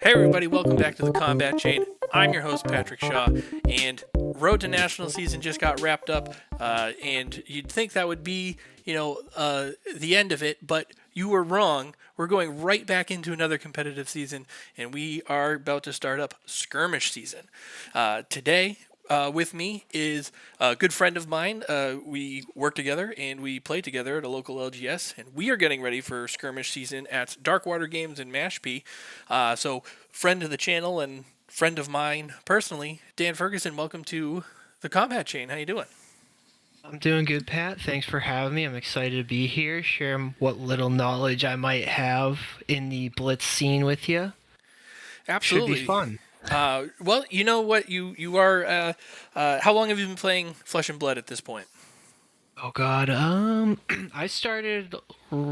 Hey everybody, welcome back to the Combat Chain. I'm your host Patrick Shaw, and Road to National season just got wrapped up, and you'd think that would be, the end of it, but you were wrong. We're going right back into another competitive season, and we are about to start up Skirmish season. Today, with me is a good friend of mine. We work together and we play together at a local LGS, and we are getting ready for Skirmish season at Darkwater Games in Mashpee. So, friend of the channel and friend of mine personally, Dan Ferguson. Welcome to the Combat Chain. How you doing? I'm doing good, Pat. Thanks for having me. I'm excited to be here, share what little knowledge I might have in the Blitz scene with you. Should be Absolutely. fun. Well, you know what? You are. How long have you been playing Flesh and Blood at this point? Oh God, I started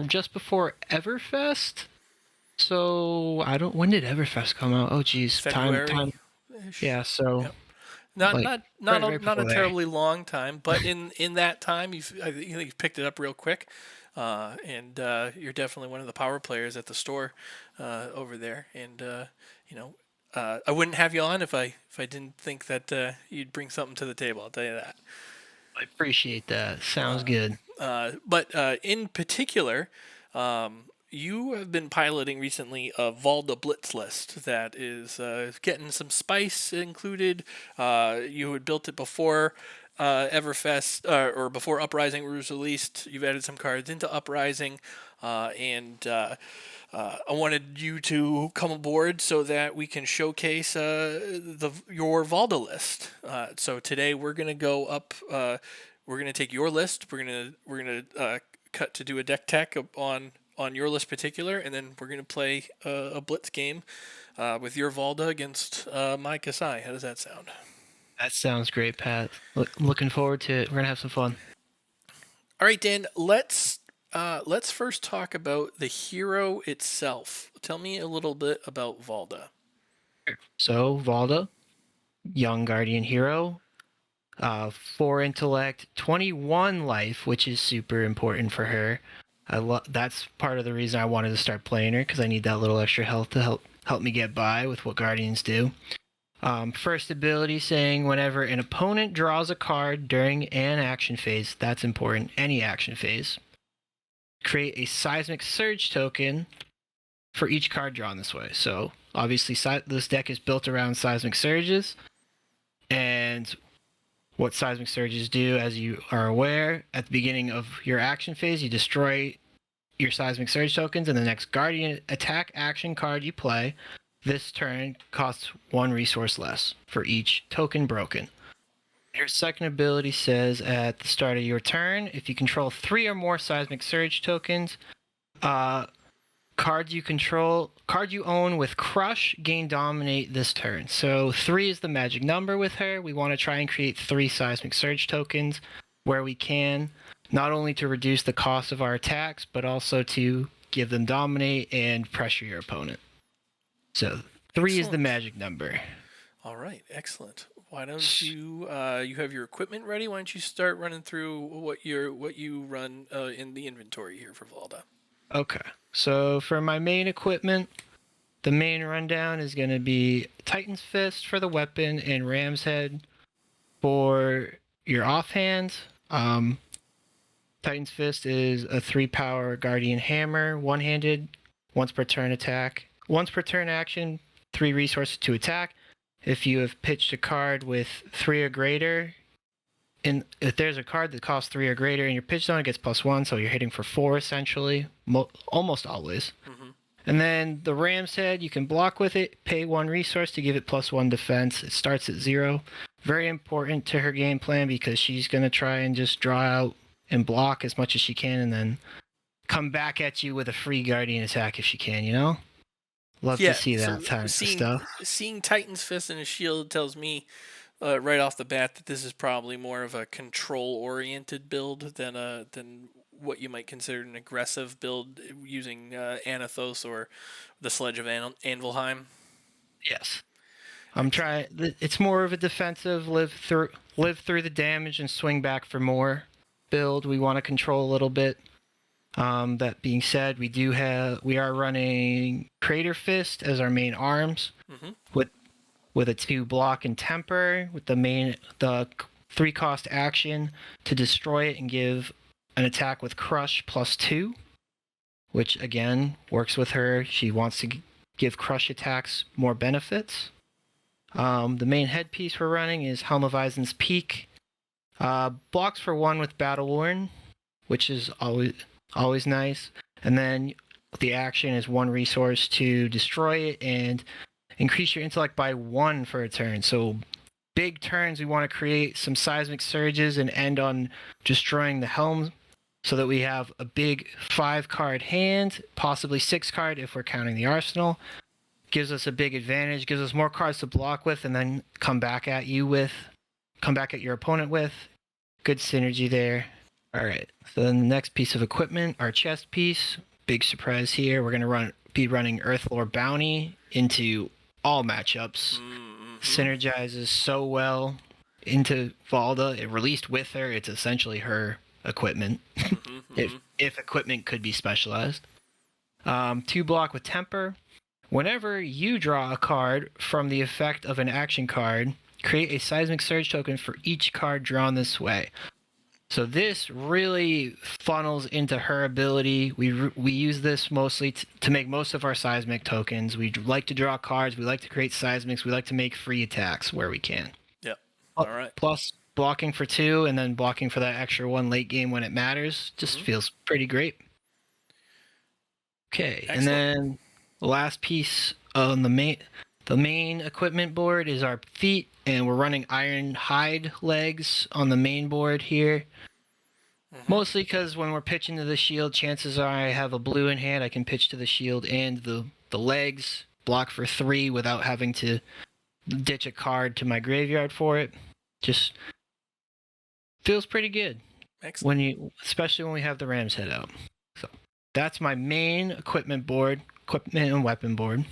just before Everfest. So I don't. When did Everfest come out? Oh geez, February. time. Yeah, so Yep. Not like not not a, right not a before there. terribly long time, but in that time, I think you've picked it up real quick, and you're definitely one of the power players at the store over there. And I wouldn't have you on if I didn't think that you'd bring something to the table. I'll tell you that. I appreciate that. Sounds good. But in particular, you have been piloting recently a Valda Blitz list that is getting some spice included. You had built it before Everfest or before Uprising was released. You've added some cards into Uprising, and I wanted you to come aboard so that we can showcase your Valda list. So today we're gonna go up. We're gonna take your list. We're gonna cut to do a deck tech on your list particular, and then we're gonna play a blitz game with your Valda against my Kassai. How does that sound? That sounds great, Pat. Looking forward to it. We're gonna have some fun. All right, Dan. Let's first talk about the hero itself. Tell me a little bit about Valda. So Valda, young guardian hero, 4 intellect, 21 life, which is super important for her. That's part of the reason I wanted to start playing her, because I need that little extra health to help me get by with what guardians do. First ability saying whenever an opponent draws a card during an action phase, that's important, any action phase, create a seismic surge token for each card drawn this way. So obviously this deck is built around seismic surges, and what seismic surges do, as you are aware, at the beginning of your action phase, you destroy your seismic surge tokens, and the next guardian attack action card you play this turn costs 1 resource less for each token broken. Your second ability says at the start of your turn, if you control 3 or more seismic surge tokens, cards you own with Crush gain dominate this turn. So 3 is the magic number with her. We want to try and create 3 seismic surge tokens where we can, not only to reduce the cost of our attacks, but also to give them dominate and pressure your opponent. So 3 Excellent. is the magic number. All right, excellent. Why don't you you have your equipment ready? Why don't you start running through what you run in the inventory here for Valda? Okay, so for my main equipment, the main rundown is going to be Titan's Fist for the weapon and Ram's Head for your offhand. Titan's Fist is a 3-power Guardian Hammer, one-handed, once per turn attack. Once per turn action, 3 resources to attack. If you have pitched a card with 3 or greater, and if there's a card that costs 3 or greater and you're pitched on, it gets +1, so you're hitting for 4 essentially, almost always. Mm-hmm. And then the Ram's Head, you can block with it, pay 1 resource to give it +1 defense. It starts at 0. Very important to her game plan, because she's going to try and just draw out and block as much as she can, and then come back at you with a free Guardian attack if she can, you know? Love to see that type of stuff. Seeing Titan's Fist and a shield tells me right off the bat that this is probably more of a control-oriented build than what you might consider an aggressive build using Anathos or the Sledge of Anvilheim. Yes. I'm trying. It's more of a defensive, live through the damage and swing back for more build. We want to control a little bit. That being said, we are running Crater Fist as our main arms with a 2 block and temper with the 3 cost action to destroy it and give an attack with crush +2, which again works with her. She wants to give crush attacks more benefits. The main headpiece we're running is Helm of Eisen's Peak. Blocks for 1 with Battle Worn, which is always nice. And then the action is 1 resource to destroy it and increase your intellect by 1 for a turn. So big turns, we want to create some seismic surges and end on destroying the helm so that we have a big 5-card hand, possibly 6-card if we're counting the arsenal. Gives us a big advantage, gives us more cards to block with, and then come back at your opponent with. Good synergy there. All right, so then the next piece of equipment, our chest piece. Big surprise here. We're going to be running Earthlore Bounty into all matchups. Synergizes so well into Valda. It released with her. It's essentially her equipment, if equipment could be specialized. 2 block with temper. Whenever you draw a card from the effect of an action card, create a seismic surge token for each card drawn this way. So this really funnels into her ability. We use this mostly to make most of our seismic tokens. We like to draw cards. We like to create seismics. We like to make free attacks where we can. Yep. All right. Plus blocking for 2 and then blocking for that extra 1 late game when it matters just feels pretty great. Okay, excellent. And then the last piece on the main equipment board is our feet, and we're running iron hide legs on the main board here. Mostly because when we're pitching to the shield, chances are I have a blue in hand. I can pitch to the shield and the legs, block for 3 without having to ditch a card to my graveyard for it. Just feels pretty good. Excellent. Especially when we have the Ram's Head out. So that's my main equipment and weapon board.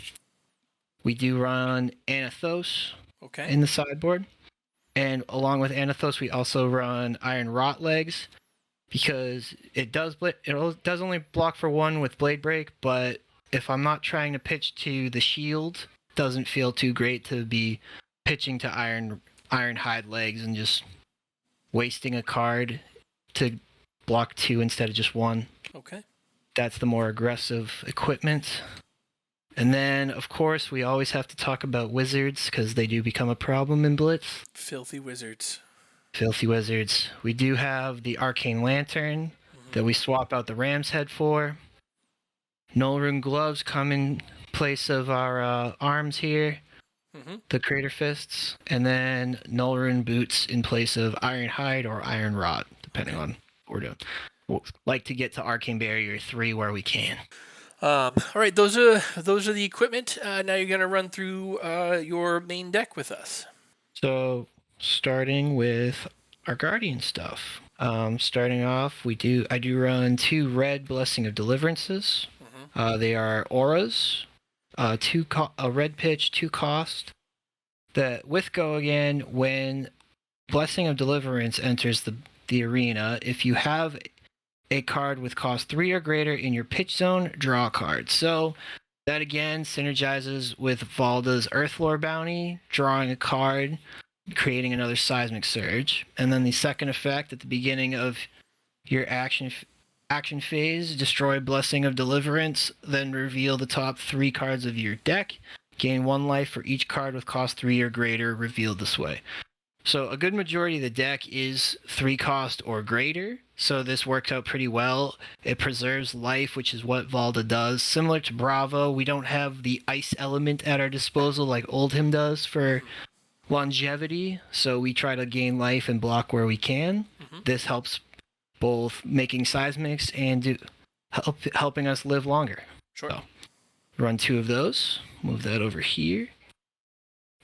We do run Anathos in the sideboard. And along with Anathos, we also run Iron Rot legs because it does only block for 1 with Blade Break, but if I'm not trying to pitch to the shield, it doesn't feel too great to be pitching to Iron Hide legs and just wasting a card to block 2 instead of just 1. Okay. That's the more aggressive equipment. And then, of course, we always have to talk about wizards because they do become a problem in Blitz. Filthy wizards. We do have the Arcane Lantern that we swap out the Ram's Head for. Nullrune Gloves come in place of our arms here, the Crater Fists. And then Nullrune Boots in place of Iron Hide or Iron Rod, depending on what we're doing. We'll like to get to Arcane Barrier 3 where we can. All right, those are the equipment. Now you're going to run through your main deck with us. So, starting with our Guardian stuff. Starting off, I do run 2 red Blessing of Deliverances. They are auras, a red pitch, 2 cost. That with Go Again, when Blessing of Deliverance enters the arena, if you have a card with cost 3 or greater in your pitch zone, draw a card. So that again synergizes with Valda's Earthlore Bounty, drawing a card, creating another seismic surge. And then the second effect at the beginning of your action phase, destroy Blessing of Deliverance, then reveal the top 3 cards of your deck. Gain 1 life for each card with cost 3 or greater revealed this way. So a good majority of the deck is 3 cost or greater, so this works out pretty well. It preserves life, which is what Valda does. Similar to Bravo, we don't have the ice element at our disposal like Oldhim does for longevity, so we try to gain life and block where we can. This helps both making seismics and helping us live longer. Sure. So, run 2 of those. Move that over here.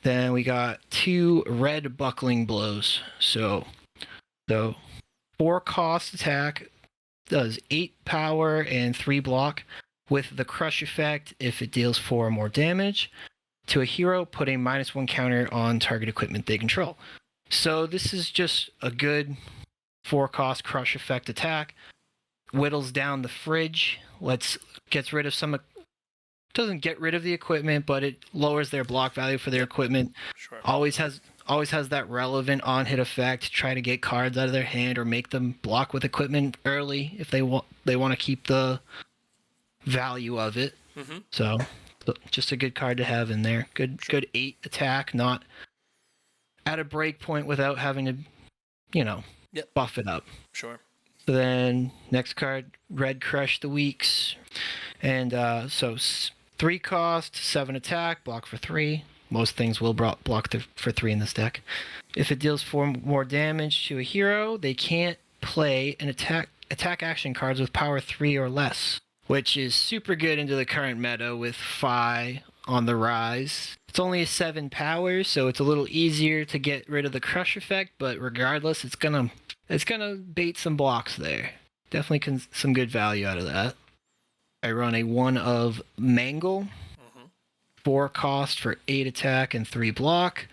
Then we got 2 red Buckling Blows. So 4 cost attack does 8 power and 3 block with the crush effect if it deals 4 or more damage to a hero, put a -1 counter on target equipment they control. So this is just a good 4 cost crush effect attack. whittles down the fridge. Gets rid of some. Doesn't get rid of the equipment, but it lowers their block value for their equipment. Sure. Always has that relevant on-hit effect. Try to get cards out of their hand or make them block with equipment early if they want to keep the value of it. Mm-hmm. So just a good card to have in there. Good 8 attack, not at a break point without having to, buff it up. Sure. So then next card, Red Crush the Weeks. And so 3 cost, 7 attack, block for 3. Most things will block for 3 in this deck. If it deals 4 more damage to a hero, they can't play an attack action cards with power 3 or less, which is super good into the current meta with Phi on the rise. It's only a 7 power, so it's a little easier to get rid of the crush effect, but regardless, it's gonna bait some blocks there. Definitely some good value out of that. I run a 1 of Mangle. 4 cost for 8 attack and 3 block.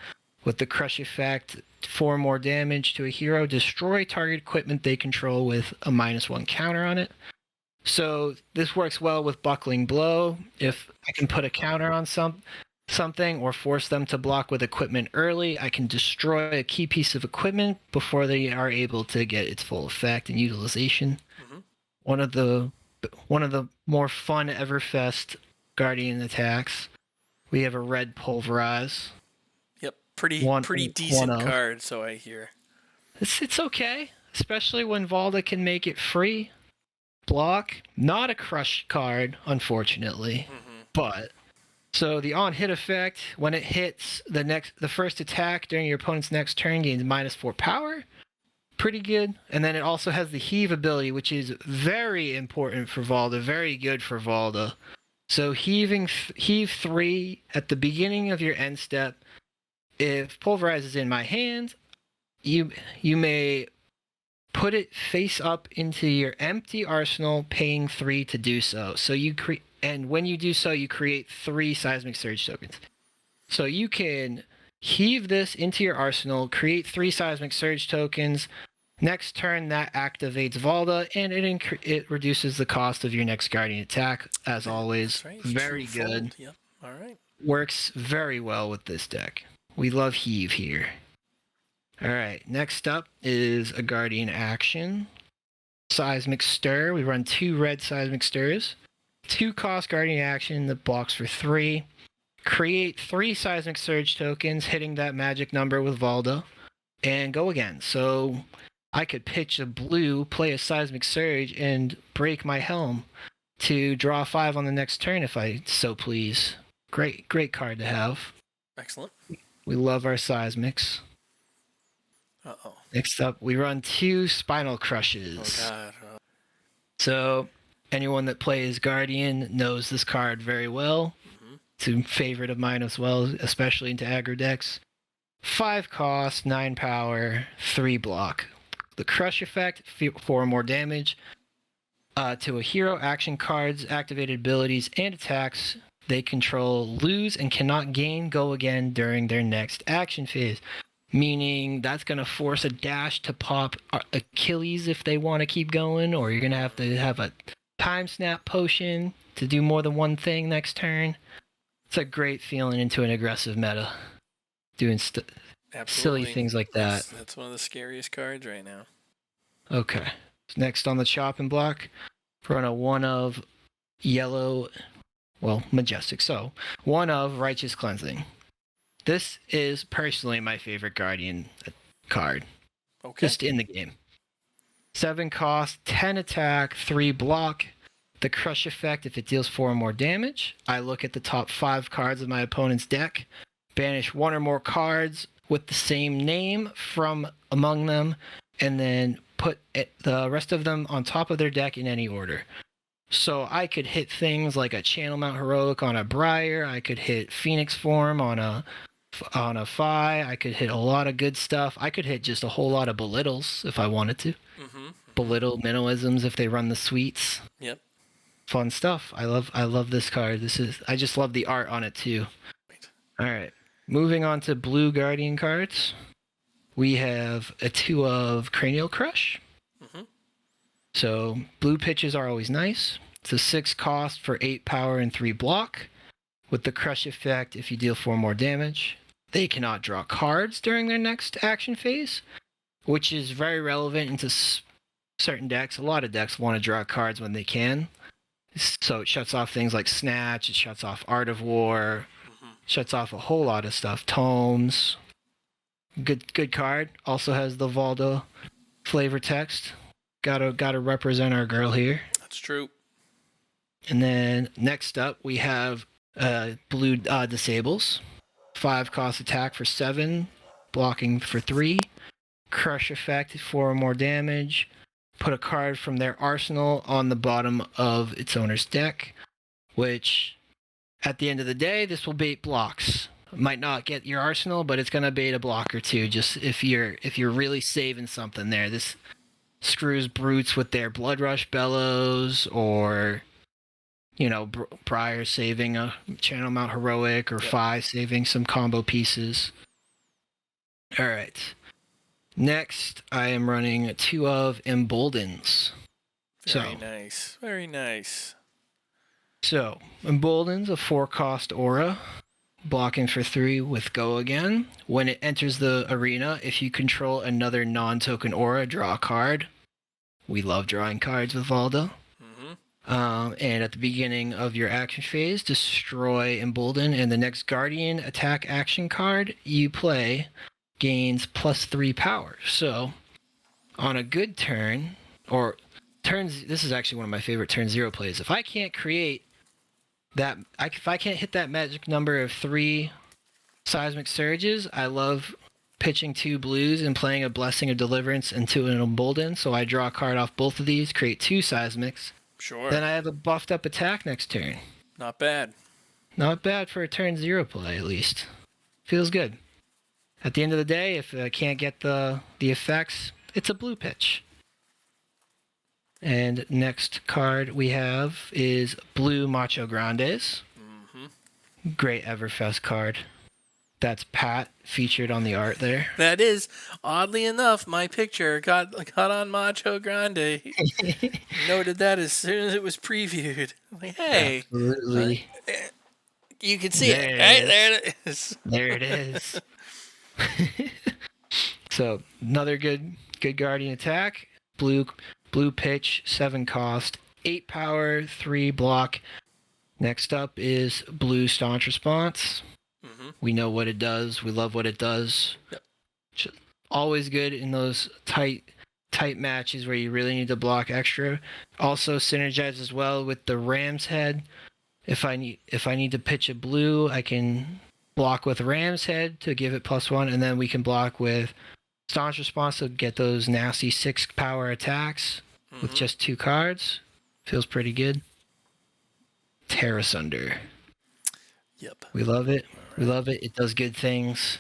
With the crush effect, 4 more damage to a hero. Destroy target equipment they control with a -1 counter on it. So this works well with Buckling Blow. If I can put a counter on something or force them to block with equipment early, I can destroy a key piece of equipment before they are able to get its full effect and utilization. Mm-hmm. One of the more fun Everfest Guardian attacks. We have a red Pulverize. Yep, pretty decent card, so I hear. It's okay, especially when Valda can make it free. Block, not a crush card, unfortunately. Mm-hmm. But so the on-hit effect, when it hits the first attack during your opponent's next turn, gains -4 power. Pretty good. And then it also has the heave ability, which is very important for Valda, very good for Valda. So heave 3 at the beginning of your end step. If Pulverize is in my hand, you may put it face up into your empty arsenal, paying 3 to do so. So and when you do so, you create 3 seismic surge tokens. So you can heave this into your arsenal, create 3 seismic surge tokens. Next turn, that activates Valda, and it reduces the cost of your next Guardian attack, as always. Right. Very good. Yep. All right. Works very well with this deck. We love Heave here. All right, next up is a Guardian action. Seismic Stir. We run 2 red Seismic Stirs. 2 cost Guardian action that blocks for 3. Create 3 Seismic Surge tokens, hitting that magic number with Valda, and go again. So I could pitch a blue, play a Seismic Surge, and break my helm to draw 5 on the next turn if I so please. Great card to have. Excellent. We love our Seismics. Uh-oh. Next up, we run 2 Spinal Crushes. Oh, God. So anyone that plays Guardian knows this card very well. Mm-hmm. It's a favorite of mine as well, especially into aggro decks. 5 cost, 9 power, 3 block. The crush effect, 4 more damage to a hero. Action cards, activated abilities, and attacks they control lose and cannot gain go again during their next action phase. Meaning that's going to force a dash to pop Achilles if they want to keep going, or you're going to have a time snap potion to do more than one thing next turn. It's a great feeling into an aggressive meta. Doing silly things like that. That's one of the scariest cards right now. Okay. Next on the chopping block, run a 1 of yellow, majestic. So 1 of Righteous Cleansing. This is personally my favorite Guardian card. Okay. Just in the game. 7 cost, 10 attack, 3 block. The crush effect, if it deals 4 or more damage, I look at the top 5 cards of my opponent's deck, banish 1 or more cards with the same name from among them, and then put the rest of them on top of their deck in any order. So I could hit things like a Channel Mount Heroic on a Briar, I could hit Phoenix Form on a Phi, I could hit a lot of good stuff. I could hit just a whole lot of Belittles if I wanted to. Mm-hmm. Belittle Minnowisms if they run the suites. Yep. Fun stuff. I love this card. I just love the art on it too. All right. Moving on to blue Guardian cards. We have a 2 of Cranial Crush. Mm-hmm. So blue pitches are always nice. It's a 6 cost for 8 power and 3 block. With the crush effect, if you deal 4 more damage, they cannot draw cards during their next action phase, which is very relevant into certain decks. A lot of decks want to draw cards when they can. So it shuts off things like Snatch, it shuts off Art of War, shuts off a whole lot of stuff. Tomes. Good card. Also has the Valda flavor text. Gotta represent our girl here. That's true. And then next up we have blue disables. 5 cost attack for 7, blocking for 3. Crush effect, 4 more damage. Put a card from their arsenal on the bottom of its owner's deck, which at the end of the day, this will bait blocks. Might not get your arsenal, but it's gonna bait a block or two. Just if you're really saving something there. This screws brutes with their Blood Rush Bellows, or Briar saving a Channel Mount Heroic, or Fi saving some combo pieces. All right. Next, I am running 2 of Emboldens. Very nice. Very nice. So, Embolden's a 4 cost aura, blocking for 3 with Go Again. When it enters the arena, if you control another non-token aura, draw a card. We love drawing cards with Valda. And at the beginning of your action phase, destroy Embolden, and the next Guardian attack action card you play gains +3 power. So, on a good turn, or turns, this is actually one of my favorite turn 0 plays. If I can't create that, if I can't hit that magic number of 3 seismic surges, I love pitching 2 blues and playing a Blessing of Deliverance into an Embolden. So I draw a card off both of these, create 2 seismics. Sure. Then I have a buffed up attack next turn. Not bad. Not bad for a turn 0 play, at least. Feels good. At the end of the day, if I can't get the effects, it's a blue pitch. And next card we have is Blue Macho Grandes. Great Everfest card. That's Pat featured on the art there. That is, oddly enough, my picture got on Macho Grande. Noted that as soon as it was previewed. Like, hey. Absolutely. You can see it, right? There it is. There it is. So another good Guardian attack. Blue pitch, 7 cost, 8 power, 3 block. Next up is Blue Staunch Response. We know what it does. We love what it does. Yep. Always good in those tight matches where you really need to block extra. Also synergizes well with the Ram's Head. If I need to pitch a blue, I can block with Ram's Head to give it +1, and then we can block with Staunch Response to get those nasty 6 power attacks with just 2 cards. Feels pretty good. Tear Asunder. Yep. We love it. We love it. It does good things.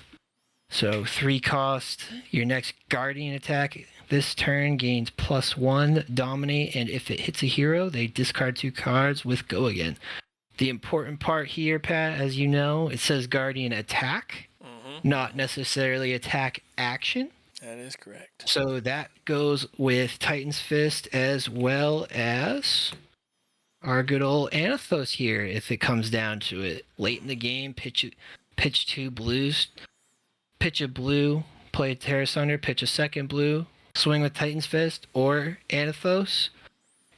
So 3 cost. Your next Guardian attack this turn gains +1 Dominate, and if it hits a hero, they discard 2 cards with Go Again. The important part here, Pat, as you know, it says Guardian attack, not necessarily attack action. That is correct. So that goes with Titan's Fist as well as our good old Anathos here, if it comes down to it. Late in the game, pitch 2 blues, pitch a blue, play a Tear Asunder, pitch a second blue, swing with Titan's Fist or Anathos,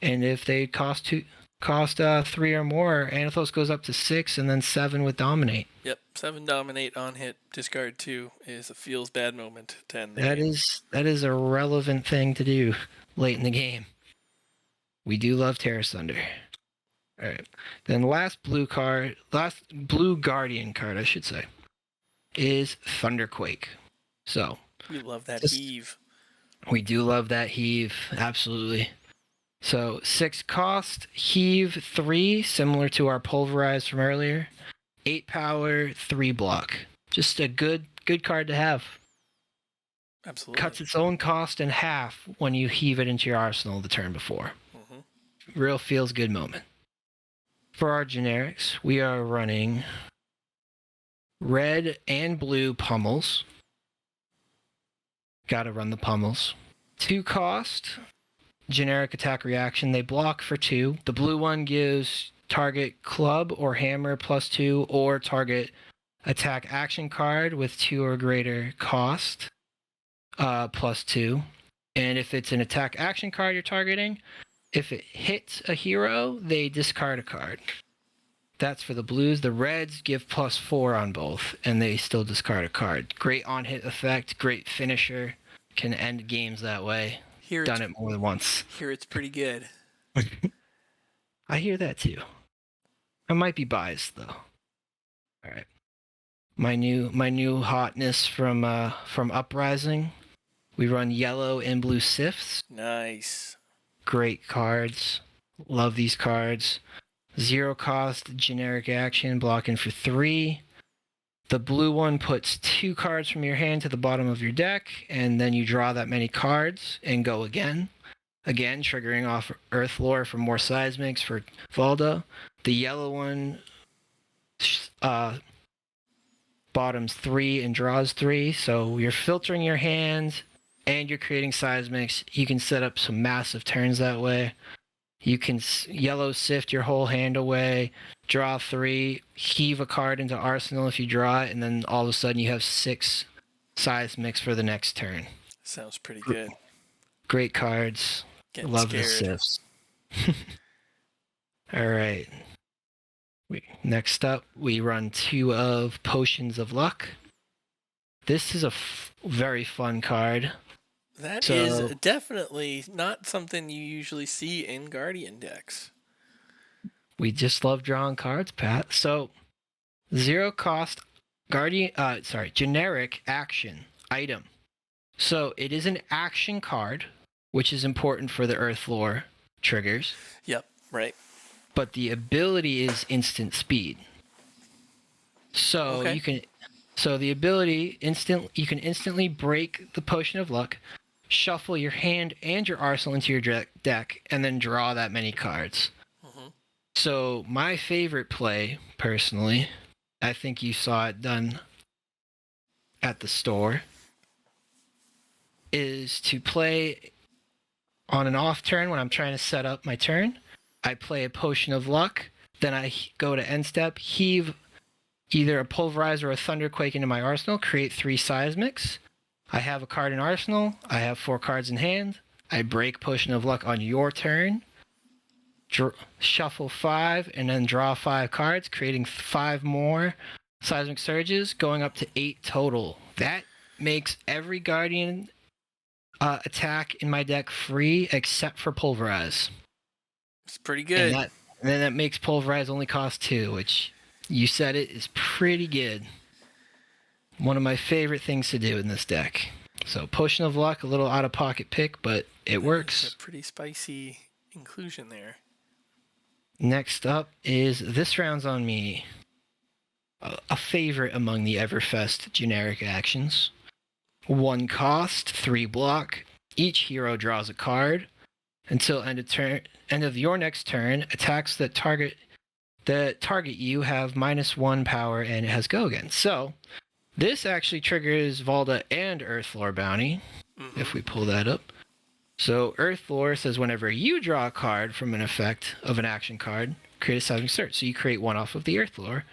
and if they cost 3 or more, Anathos goes up to 6, and then 7 with Dominate. Yep, 7 Dominate on hit, discard 2 is a feels bad moment to end the That game. is a relevant thing to do late in the game. We do love Tear Asunder. All right, then last blue Guardian card, I should say, is Thunderquake. So We love that heave. we do love that heave, absolutely. So 6 cost, heave 3, similar to our pulverize from earlier. 8 power, 3 block. Just a good card to have. Absolutely. Cuts its own cost in half when you heave it into your arsenal the turn before. Real feels good moment. For our generics, we are running red and blue pummels. Gotta run the pummels. 2 cost, generic attack reaction. They block for 2. The blue one gives target club or hammer +2 or target attack action card with 2 or greater cost +2. And if it's an attack action card you're targeting, if it hits a hero, they discard a card. That's for the blues. The reds give +4 on both, and they still discard a card. Great on-hit effect, great finisher. Can end games that way. Done it more than once. Here it's pretty good. I hear that too. I might be biased though. All right. My new hotness from Uprising. We run yellow and blue sifts. Nice. Great cards. Love these cards. 0 cost generic action, blocking for 3. The blue one puts 2 cards from your hand to the bottom of your deck, and then you draw that many cards and go again. Again, triggering off Earthlore for more seismics for Valda. The yellow one bottoms 3 and draws 3, so you're filtering your hand and you're creating seismics. You can set up some massive turns that way. You can yellow sift your whole hand away, draw 3, heave a card into Arsenal if you draw it, and then all of a sudden you have 6 seismics for the next turn. Sounds pretty good. Great cards. Getting Love scared. the sifts. All right. Next up, we run 2 of Potions of Luck. This is a very fun card. That is definitely not something you usually see in Guardian decks. We just love drawing cards, Pat. So, 0 cost generic action item. So, it is an action card, which is important for the Earthlore triggers. Yep, right. But the ability is instant speed. So, Okay. the ability you can instantly break the Potion of Luck, shuffle your hand and your arsenal into your deck, and then draw that many cards. Mm-hmm. So my favorite play, personally, I think you saw it done at the store, is to play on an off turn when I'm trying to set up my turn. I play a Potion of Luck, then I go to end step, heave either a Pulverize or a Thunderquake into my arsenal, create 3 seismics. I have a card in arsenal. I have 4 cards in hand. I break Potion of Luck on your turn. Shuffle 5 and then draw 5 cards, creating 5 more seismic surges, going up to 8 total. That makes every Guardian attack in my deck free except for Pulverize. It's pretty good. And then that makes Pulverize only cost 2, which you said it is pretty good. One of my favorite things to do in this deck. So Potion of Luck, a little out-of-pocket pick, but it works. It's a pretty spicy inclusion there. Next up is This Round's on Me. A favorite among the Everfest generic actions. 1 cost, 3 block. Each hero draws a card. Until end of your next turn, attacks that target you have -1 power, and it has go again. So this actually triggers Valda and Earthlore Bounty, if we pull that up. So Earthlore says whenever you draw a card from an effect of an action card, create a seismic surge. So you create 1 off of the Earthlore.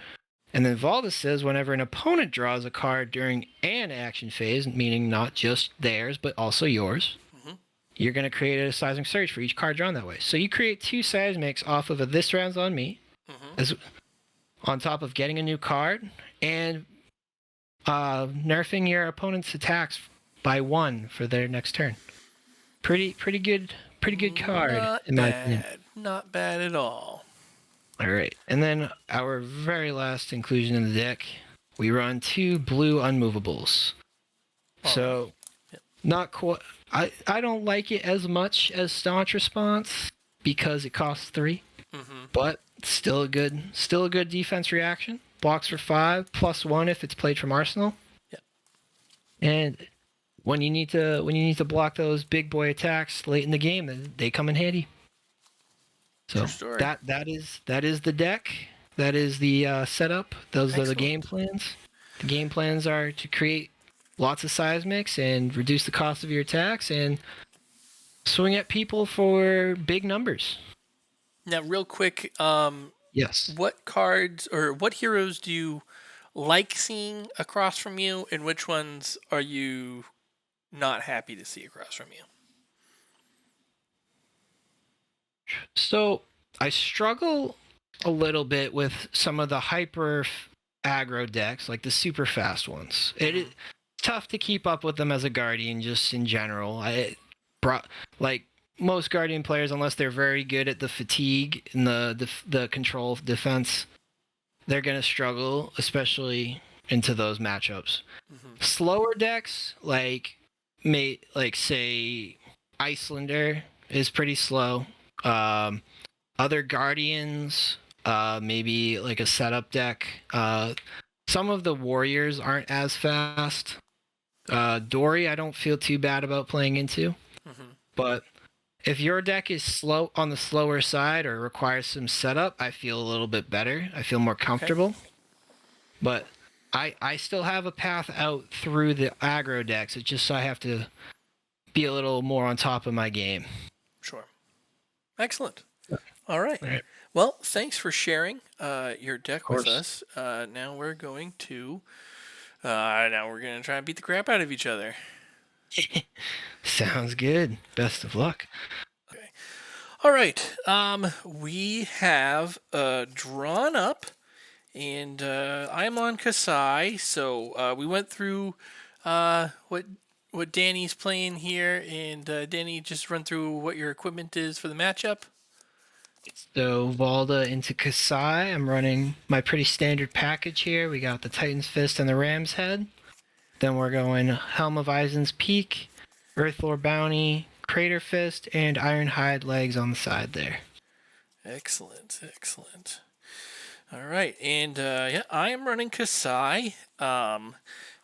And then Valda says whenever an opponent draws a card during an action phase, meaning not just theirs, but also yours, you're going to create a seismic surge for each card drawn that way. So you create 2 seismics off of a This Round's on Me, as on top of getting a new card, and nerfing your opponent's attacks by 1 for their next turn. Pretty good card in my opinion. Not bad at all. All right, and then our very last inclusion in the deck, we run 2 blue unmovables. So, not quite. I don't like it as much as Staunch Response because it costs 3, but still a good defense reaction. Blocks for 5 +1 if it's played from Arsenal. Yep. And when you need to block those big boy attacks late in the game, they come in handy. So that is the deck. That is the setup. Those are the game plans. The game plans are to create lots of seismics and reduce the cost of your attacks and swing at people for big numbers. Now, real quick, Yes. what cards or what heroes do you like seeing across from you, and which ones are you not happy to see across from you? So I struggle a little bit with some of the hyper aggro decks, like the super fast ones. It's tough to keep up with them as a guardian, just in general. Like most guardian players, unless they're very good at the fatigue and the control of defense, they're gonna struggle, especially into those matchups. Slower decks, like say Icelander, is pretty slow. Um, Other guardians, maybe like a setup deck. Some of the warriors aren't as fast. Dory, I don't feel too bad about playing into, but if your deck is slow on the slower side or requires some setup, I feel a little bit better. I feel more comfortable. But I still have a path out through the aggro decks. It's just I have to be a little more on top of my game. Sure. Excellent. All right. Well, thanks for sharing your deck with us. Now we're going to try and beat the crap out of each other. Sounds good. Best of luck. Okay. All right. We have drawn up, and I'm on Kassai. So we went through what Danny's playing here, and Danny, just run through what your equipment is for the matchup. So Valda into Kassai. I'm running my pretty standard package here. We got the Titan's Fist and the Ram's Head. Then we're going Helm of Eisen's Peak, Earthlore Bounty, Crater Fist, and Ironhide Legs on the side there. Excellent. All right, and I am running Kassai.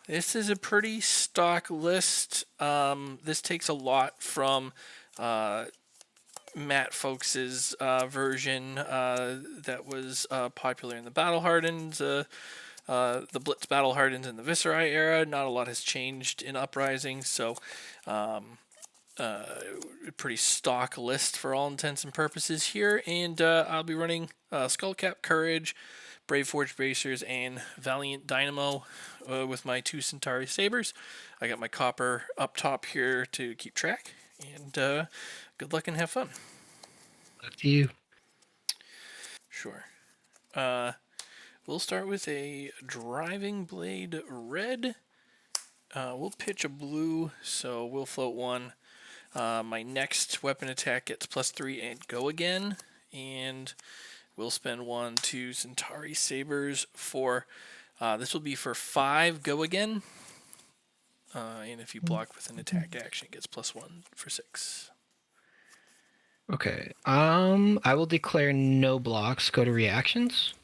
This is a pretty stock list. This takes a lot from Matt Folks's version that was popular in the Battle Hardens, the Blitz Battle Hardens in the Viserai era. Not a lot has changed in Uprising, so pretty stock list for all intents and purposes here. And I'll be running Skullcap Courage, Brave Forge Bracers, and Valiant Dynamo with my 2 Centauri Sabers. I got my copper up top here to keep track, and good luck and have fun. Up to you. Sure. We'll start with a Driving Blade Red. We'll pitch a blue, so we'll float 1. My next weapon attack gets +3 and go again, and we'll spend 1, 2 Centauri Sabers for, this will be for 5 go again, and if you block with an attack action, it gets +1 for 6. Okay. I will declare no blocks. Go to reactions.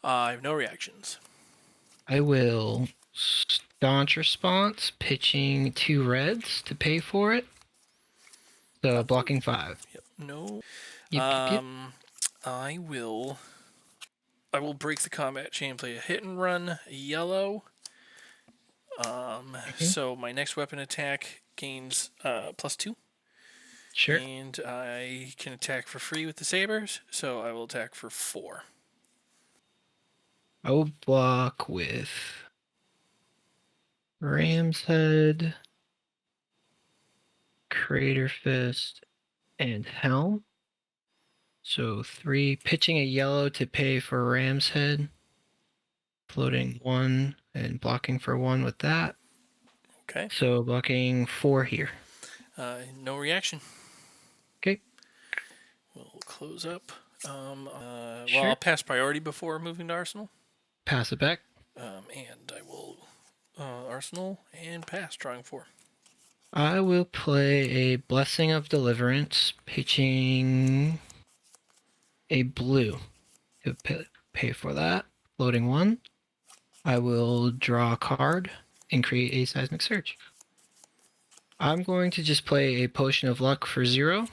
I have no reactions. I will staunch response, pitching 2 reds to pay for it. So blocking 5. Yep. No. Yep. I will break the combat chain, play a hit and run yellow. So my next weapon attack gains +2. Sure. And I can attack for free with the sabers, so I will attack for 4. I will block with Ram's Head, Crater Fist, and Helm. So 3, pitching a yellow to pay for Ram's Head, floating 1 and blocking for 1 with that. Okay. So blocking 4 here. No reaction. Okay. We'll close up. Sure. Well, I'll pass priority before moving to Arsenal. Pass it back. And I will Arsenal and pass, drawing 4. I will play a Blessing of Deliverance, pitching a blue to pay for that. Loading 1. I will draw a card and create a Seismic Surge. I'm going to just play a Potion of Luck for 0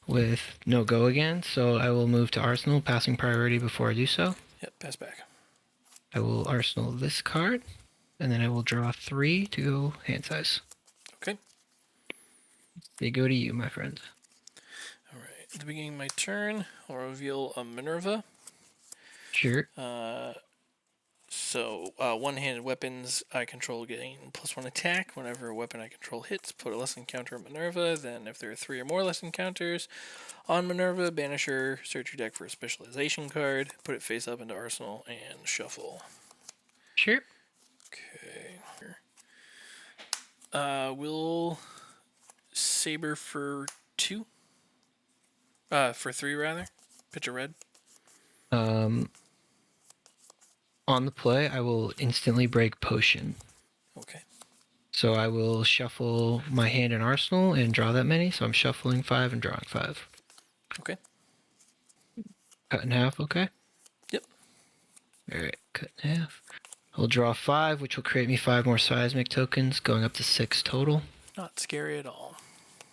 with no go again, so I will move to Arsenal, passing priority before I do so. Yep, pass back. I will Arsenal this card, and then I will draw 3 to go hand size. Okay. They go to you, my friend. All right. At the beginning of my turn, I'll reveal a Minerva. Sure. So, one-handed weapons I control gain +1 attack. Whenever a weapon I control hits, put a lesson counter on Minerva. Then, if there are 3 or more lesson counters on Minerva, banish her, search your deck for a specialization card, put it face up into arsenal, and shuffle. Sure. Okay. We'll saber for 2. For 3 rather. Pitch a red. On the play, I will instantly break potion. Okay. So I will shuffle my hand in arsenal and draw that many. So I'm shuffling 5 and drawing 5. Okay. Cut in half, okay? Yep. Alright, cut in half. I'll draw 5, which will create me 5 more seismic tokens, going up to 6 total. Not scary at all.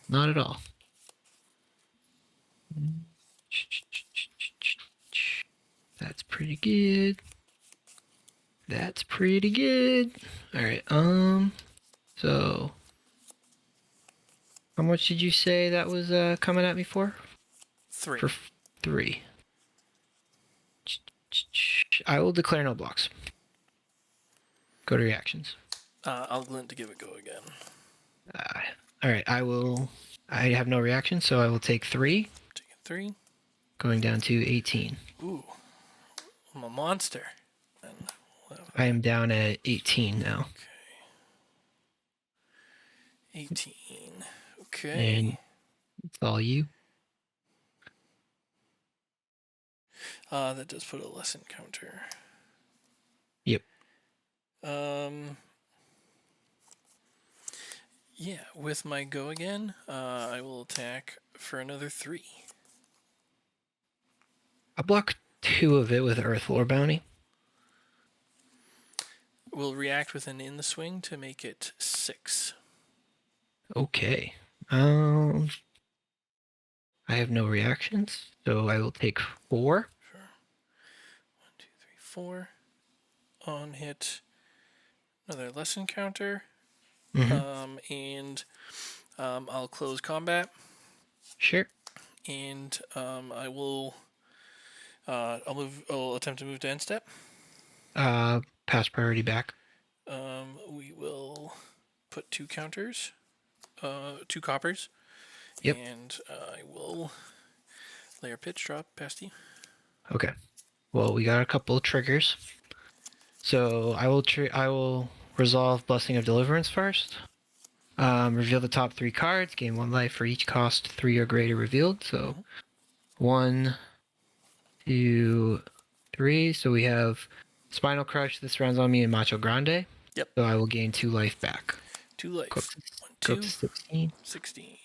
Not at all. That's pretty good. That's pretty good. Alright, so how much did you say that was coming at me for? 3. For 3. I will declare no blocks. Go to reactions. I'll glint to give it go again. Alright, I have no reaction, so I will take 3. Taking 3. Going down to 18. Ooh. I'm a monster. And I am down at 18 now. Okay. 18. Okay. And it's all you. That does put a lesson counter. Yep. Yeah, with my go again, I will attack for another 3. I block 2 of it with Earth Lore Bounty. Will react with an in the swing to make it 6. Okay. I have no reactions, so I will take 4. Sure. 1, 2, 3, 4. On hit, another lesson counter. Mm-hmm. I'll close combat. Sure. And I will. I'll attempt to move to end step. Pass priority back. We will put 2 counters, 2 coppers. Yep. And I will layer pitch drop past you. Okay. Well, we got a couple of triggers. So I will resolve Blessing of Deliverance first. Reveal the top 3 cards. Gain 1 life for each cost 3 or greater revealed. So 1, 2, 3. So we have Spinal Crush. This round's on me, and Macho Grande. Yep. So I will gain 2 life back. 2 life. Go 1, 2, to 16. 16.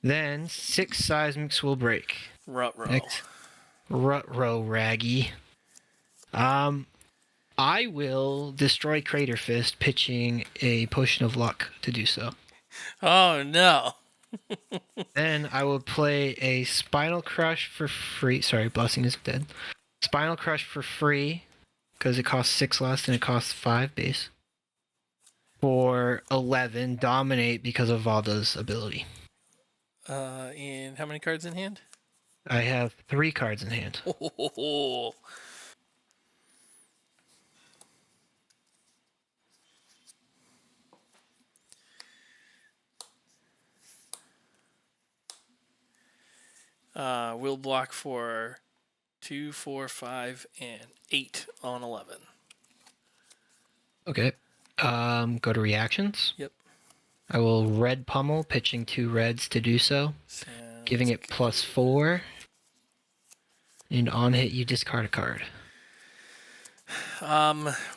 Then 6 seismics will break. Rut-row. Rut-row, Raggy. I will destroy Crater Fist, pitching a Potion of Luck to do so. Oh, no. Then I will play a Spinal Crush for free. Sorry, Blessing is dead. Spinal Crush for free, because it costs 6 less and it costs 5 base. For 11, Dominate because of Valda's ability. And how many cards in hand? I have 3 cards in hand. Oh. We'll block for 2, 4, 5, and 8 on 11. Okay. Go to reactions. Yep. I will red pummel, pitching 2 reds to do so. Giving it +4. And on hit, you discard a card.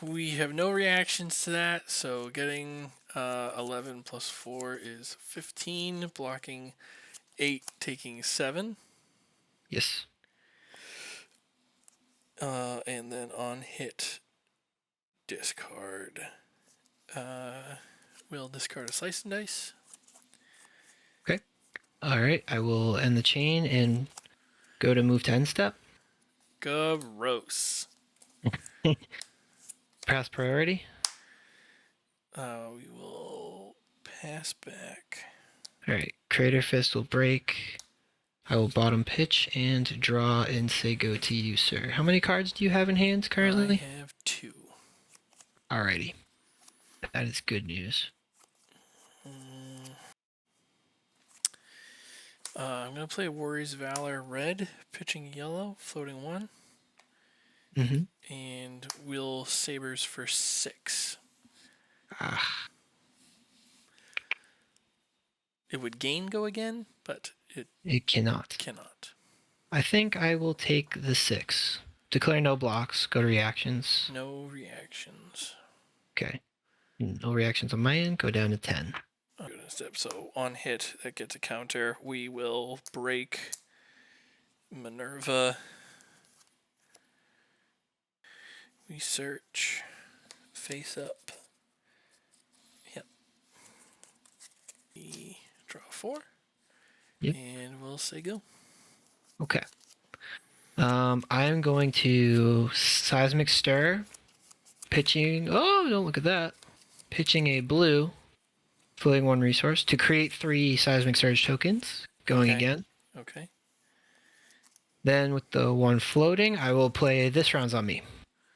We have no reactions to that, so getting 11 plus 4 is 15, blocking 8, taking 7. Yes. And then on hit, discard. We'll discard a slice and dice. Okay. Alright, I will end the chain and go to move to end step. Gross. Pass priority. We will pass back. All right, Crater Fist will break. I will bottom pitch and draw and say go to you, sir. How many cards do you have in hand currently? I have 2. Alrighty. That is good news. I'm going to play Warrior's Valor red, pitching yellow, floating 1. Mm-hmm. And Will Sabers for 6. Ah, It would gain go again, but it it cannot. cannot. I think I will take the 6. Declare no blocks. Go to reactions. No reactions. Okay. No reactions on my end. Go down to 10. So on hit, that gets a counter. We will break Minerva. We search. Face up. Yep. We draw 4. Yep. And we'll say go. Okay. I'm going to seismic stir. Pitching. Oh, don't look at that. Pitching a blue. Floating 1 resource to create 3 seismic surge tokens. Going Okay. again. Okay. Then with the 1 floating, I will play this round's on me.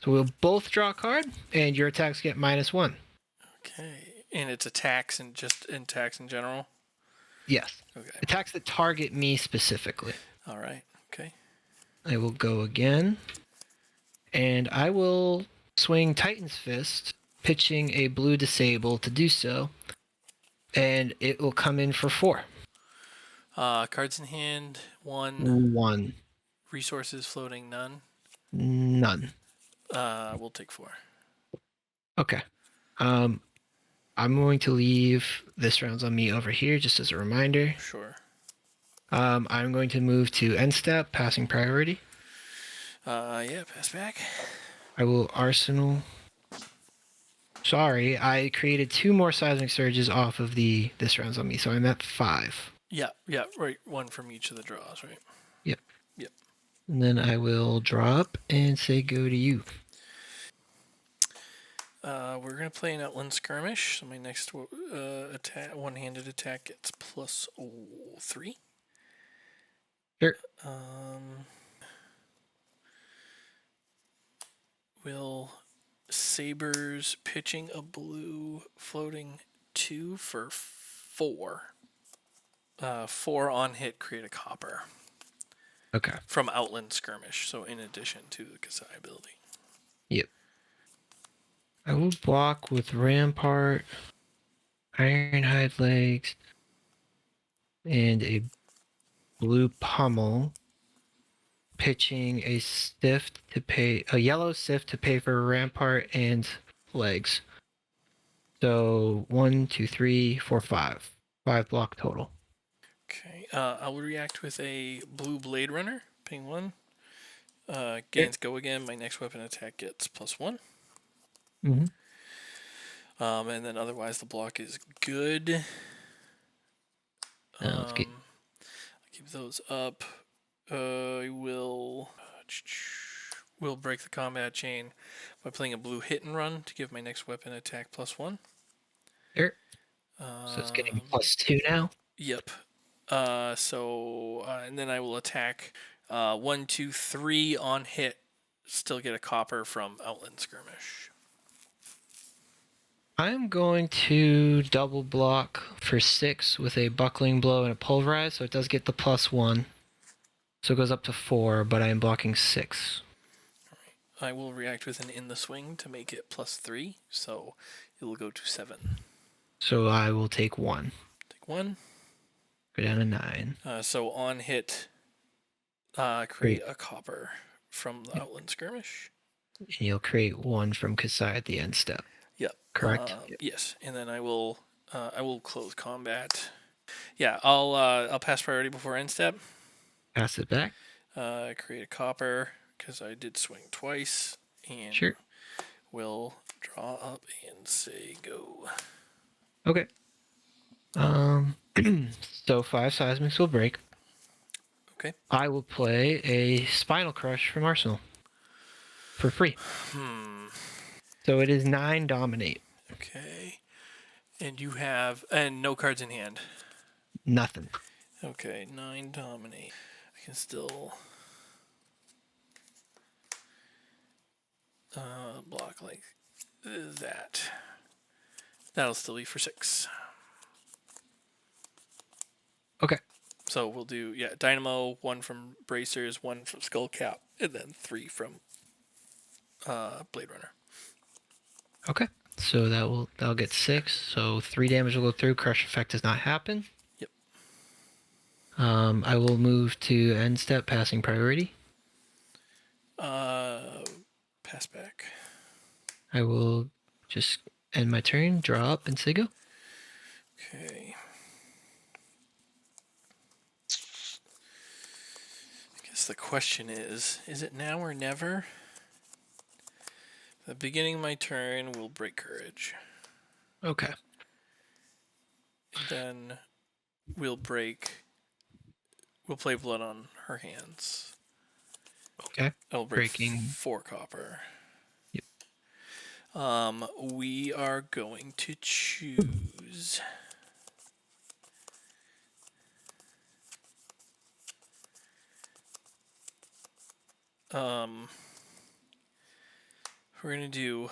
So we'll both draw a card, and your attacks get -1. Okay. And it's attacks and just attacks in general? Yes. Okay. Attacks that target me specifically. All right. Okay. I will go again. And I will swing Titan's Fist, pitching a blue disable to do so. And it will come in for 4. Cards in hand, 1. 1. Resources floating, none. None. We'll take 4. Okay. I'm going to leave this round's on me over here just as a reminder. Sure. I'm going to move to end step, passing priority. Yeah, pass back. I will arsenal. Sorry, I created 2 more seismic surges off of this round's on me, so I'm at 5. Yeah, right. 1 from each of the draws, right? Yep. Yep. And then I will draw up and say go to you. We're gonna play an outland skirmish. So my next attack, one-handed attack, gets +3. Sure. Will Sabers pitching a blue, floating 2 for 4. 4 on hit, create a copper. Okay. From outland skirmish. So in addition to the Kassai ability. Yep. I will block with Rampart, Ironhide Legs, and a blue Pummel, pitching a yellow Sift to pay for Rampart and Legs. So 1, 2, 3, 4, 5. 5 block total. Okay. I will react with a blue Blade Runner, ping 1. Gains go again. My next weapon attack gets +1. Mm-hmm. And then otherwise the block is good. Let's get... I'll keep those up. I will break the combat chain by playing a blue hit and run to give my next weapon attack +1. Sure. So it's getting +2 now? Yep. And then I will attack 1, 2, 3 on hit. Still get a copper from Outland Skirmish. I'm going to double block for 6 with a buckling blow and a pulverize, so it does get the +1. So it goes up to 4, but I am blocking 6. Alright. I will react with an in the swing to make it +3, so it will go to 7. So I will take 1. Take 1. Go down to 9. So on hit, create a copper from the Outland Skirmish. And you'll create 1 from Kassai at the end step. Yep. Correct? Yep. Yes, and then I will close combat. Yeah, I'll pass priority before end step. Pass it back. Create a copper because I did swing twice, and Sure. We'll draw up and say go. Okay. So 5 seismics will break. Okay. I will play a Spinal Crush from Arsenal for free. So it is 9 dominate. Okay. And you have no cards in hand. nothing. Okay, 9 dominate. I can still block like that. That'll still be for 6. Okay. So we'll do Dynamo, 1 from Bracers, 1 from Skullcap, and then 3 from Blade Runner. Okay. So that'll get 6. So 3 damage will go through. Crush effect does not happen. Yep. I will move to end step, passing priority. Pass back. I will just end my turn, draw up, and say go. Okay. I guess the question is it now or never? The beginning of my turn will break courage. Okay. And then we'll play blood on her hands. Okay. I'll break Breaking 4 copper. Yep. We are going to choose we're gonna do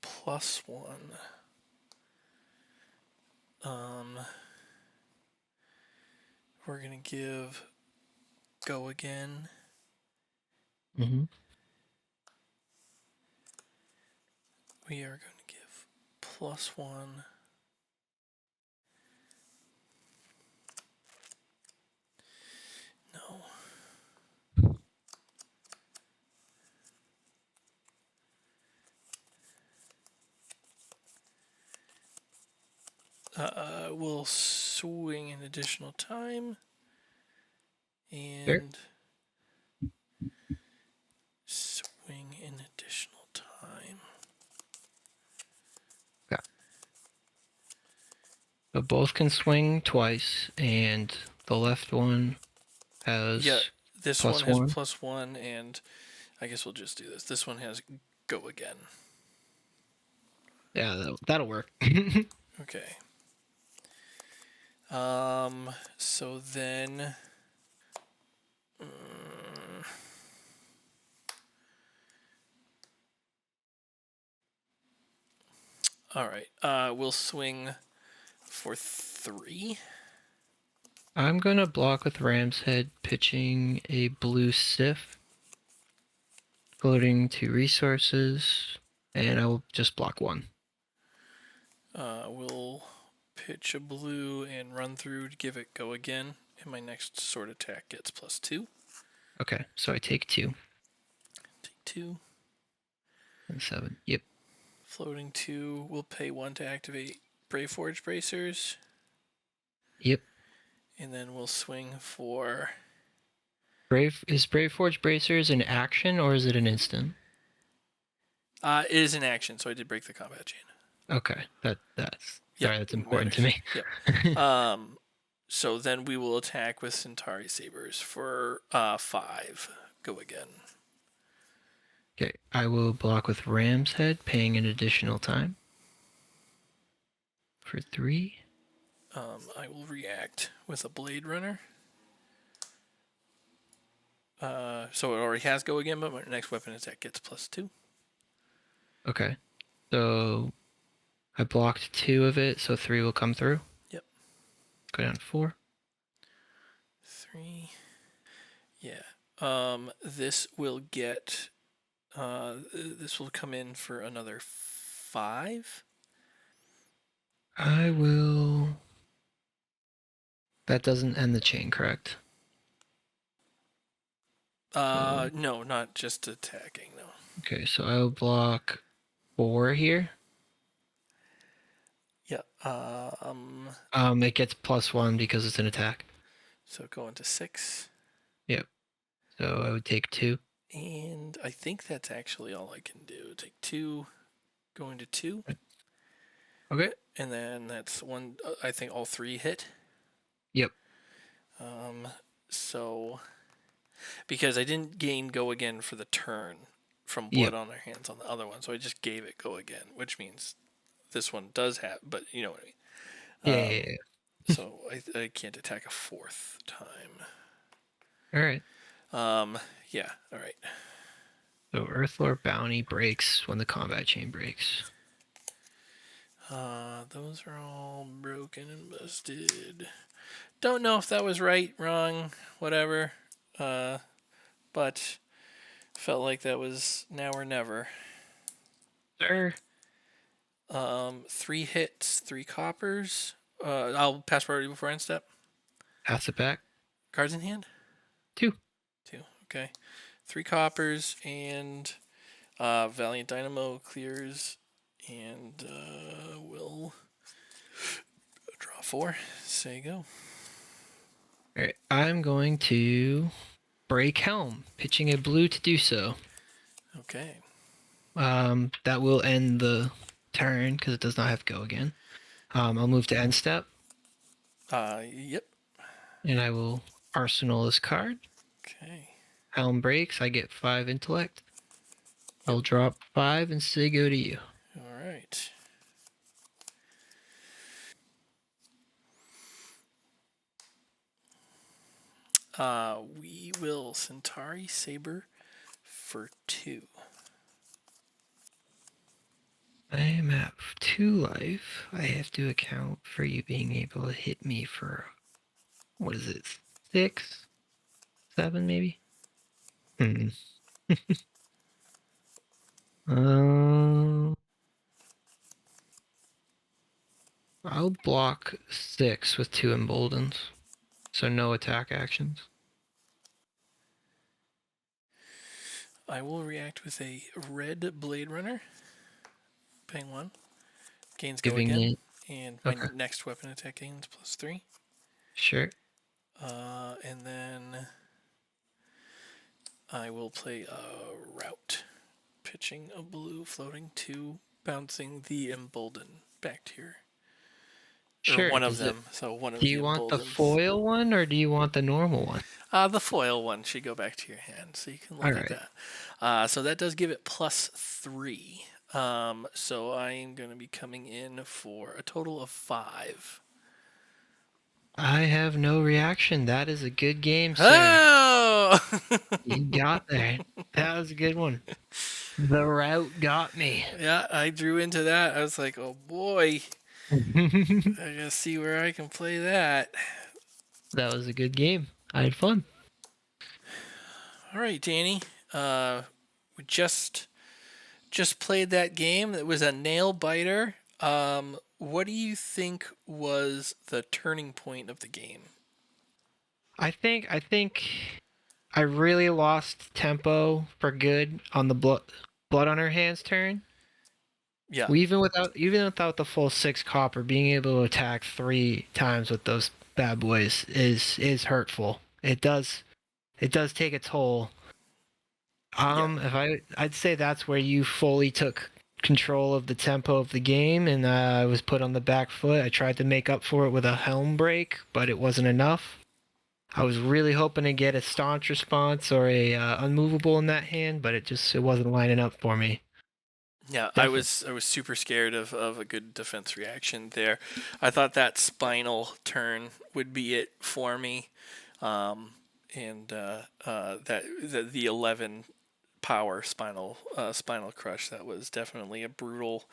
+1. We're gonna give go again. Mm-hmm. We are going to give +1. No. We'll swing an additional time. And swing an additional time. Okay. So both can swing twice, and the left one has this plus one has one. +1, and I guess we'll just do this. This one has go again. Yeah, that'll work. Okay. So then all right. We'll swing for 3. I'm gonna block with Ram's Head, pitching a blue Sif, floating 2 resources, and I will just block 1. We'll pitch a blue and run through to give it go again, and my next sword attack gets +2. Okay, so I take 2. Take 2. And 7. Yep. Floating 2. We'll pay 1 to activate Braveforge Bracers. Yep. And then we'll swing for... Is Braveforge Bracers an action, or is it an instant? It is an action, so I did break the combat chain. Okay, that's sorry, that's important matters. to me. Yep. So then we will attack with Centauri Sabers for 5. Go again. Okay, I will block with Ram's Head, paying an additional time. For 3. I will react with a Blade Runner. So it already has go again, but my next weapon attack gets +2. Okay, so I blocked 2 of it, so 3 will come through. Yep. Go down to 4. 3. Yeah. This will get... this will come in for another 5. I will... That doesn't end the chain, correct? No, not just attacking, no. Okay, so I'll block 4 here. Yeah. It gets +1 because it's an attack. So go into 6. Yep. So I would take 2. And I think that's actually all I can do. Take 2, go into 2. Okay. And then that's 1. I think all 3 hit. Yep. So because I didn't gain go again for the turn from blood on their hands on the other one, so I just gave it go again, which means this one does have, but you know what I mean. Yeah. So I can't attack a fourth time. All right. Yeah, all right. So Earthlord Bounty breaks when the combat chain breaks. Those are all broken and busted. Don't know if that was right, wrong, whatever. But felt like that was now or never. Sir. 3 hits, 3 coppers. I'll pass priority before end step. Pass it back. Cards in hand? 2. 2. Okay. 3 coppers and Valiant Dynamo clears and will draw 4. Say go. All right. I'm going to break helm, pitching a blue to do so. Okay. That will end the turn because it does not have to go again. I'll move to end step. Yep. And I will arsenal this card. Okay. Helm breaks. I get 5 intellect. I'll drop 5 and say go to you. All right. We will Centauri Saber for 2. I am at 2 life. I have to account for you being able to hit me for, what is it, 6? 7 maybe? I'll block 6 with 2 emboldens. So no attack actions. I will react with a red Blade Runner. Paying 1. Gains go Giving again. it. And my Okay. next weapon attack gains +3. Sure. And then I will play a route. Pitching a blue, floating 2, bouncing the embolden back to your. Sure. Or one of them. So one of the Do you want the emboldens. foil one or do you want the normal one? The foil one should go back to your hand, so you can look All at right. that. So that does give it +3. So I am going to be coming in for a total of 5. I have no reaction. That is a good game, sir. Oh! You got there. That was a good one. The route got me. Yeah, I drew into that. I was like, oh boy, That I gotta see where I can play that. was a good game. I had fun. All right, Danny. We just played that game. It was a nail biter. What do you think was the turning point of the game? I think I really lost tempo for good on the blood on her hands turn. Yeah. Even without the full 6 copper, being able to attack 3 times with those bad boys is hurtful. It does take a toll. If I'd say that's where you fully took control of the tempo of the game, and I was put on the back foot. I tried to make up for it with a helm break, but it wasn't enough. I was really hoping to get a staunch response or a unmovable in that hand, but it wasn't lining up for me. Yeah, Definitely. I was super scared of a good defense reaction there. I thought that spinal turn would be it for me, and that the 11 power spinal crush, that was definitely a brutal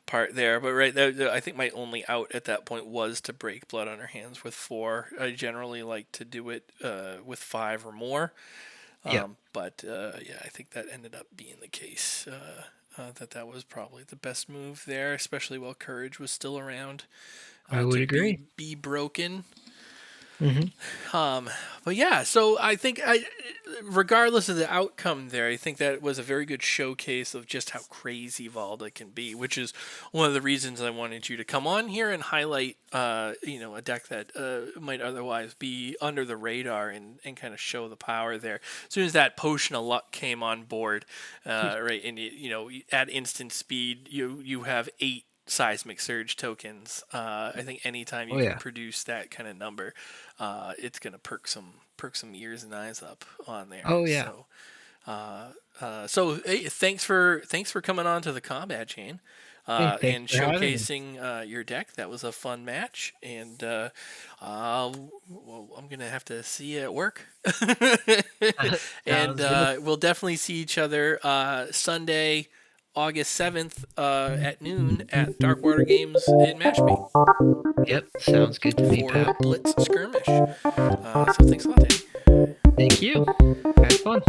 part there. But right, I think my only out at that point was to break blood on her hands with 4. I generally like to do it with 5 or more. Yeah, But yeah, I think that ended up being the case. That was probably the best move there, especially while courage was still around I would to agree. be broken. Mm-hmm. But yeah, so I think regardless of the outcome there, I think that was a very good showcase of just how crazy Valda can be, which is one of the reasons I wanted you to come on here and highlight, a deck that might otherwise be under the radar and kind of show the power there. As soon as that Potion of Luck came on board, right, and at instant speed, you have 8 seismic surge tokens. I think anytime you Oh can yeah. produce that kind of number, it's gonna perk some ears and eyes up on there. Oh yeah. So hey, thanks for coming on to the combat chain. Hey, and thanks for having me. showcasing your deck. That was a fun match, and well, I'm gonna have to see you at work. And Sounds good. we'll definitely see each other Sunday, August 7th at noon at Darkwater Games in Mashpee Yep, sounds good to me, for pal. Blitz Skirmish. So thanks a lot, Danny. Thank you. Had fun.